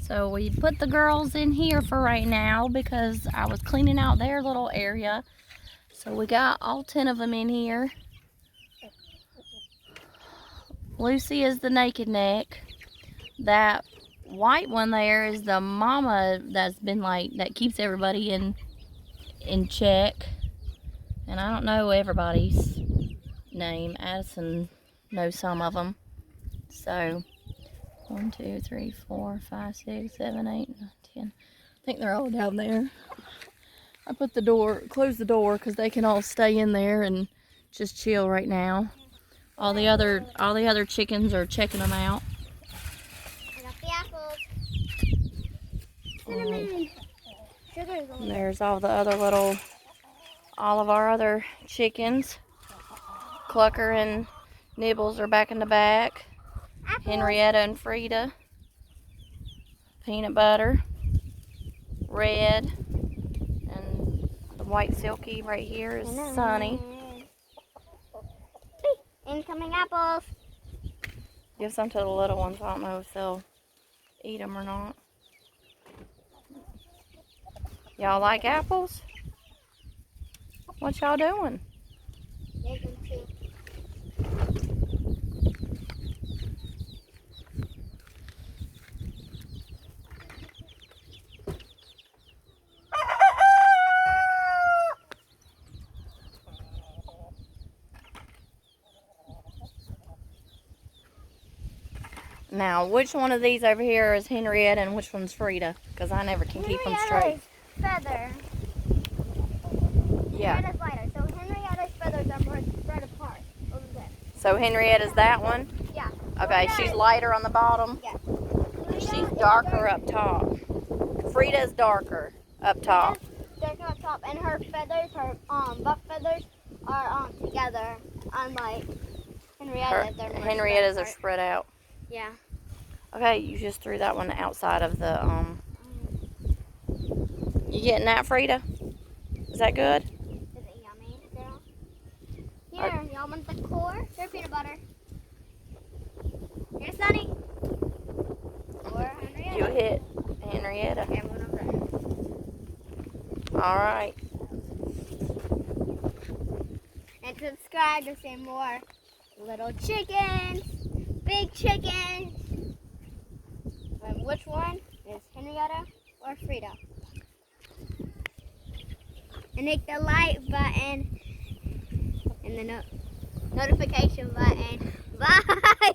So we put the girls in here for right now because I was cleaning out their little area. So we got all 10 of them in here. Lucy is the naked neck. That white one there is the mama that's been that keeps everybody in check. And I don't know everybody's name. Addison knows some of them. So 1, 2, 3, 4, 5, 6, 7, 8, 9, 10. I think they're all down there. I closed the door because they can all stay in there and just chill right now. All the other chickens are checking them out. I got the apples. Cinnamon. Sugar's on. There's all of our other chickens. Clucker and Nibbles are back in the back. Apples. Henrietta and Frida. Peanut Butter. Red. And the white silky right here is Sunny. Incoming apples. Give some to the little ones. I don't know if they'll eat them or not. Y'all like apples? What y'all doing? Now, which one of these over here is Henrietta and which one's Frida? Because I never can keep them straight. Feather. Yeah. Henrietta's lighter, so Henrietta's feathers are more spread apart over there. So Henrietta's that one? Yeah. Okay, she's lighter on the bottom. Yeah. She's darker up top. Frida's darker up top. Darker up top, and her feathers, her buff feathers, are together. Unlike Henrietta's, they're more Henrietta's are spread out. Yeah. Okay, you just threw that one outside of the You getting that, Frida? Is that good? Is it yummy, girl? Here, y'all want the core? Here's peanut butter. Here's Sunny. Or Henrietta. You hit Henrietta. Okay, I'm going over there. All right. And subscribe to see more little chickens, big chickens. And which one is Henrietta or Frida? And hit the like button and the notification button. Bye!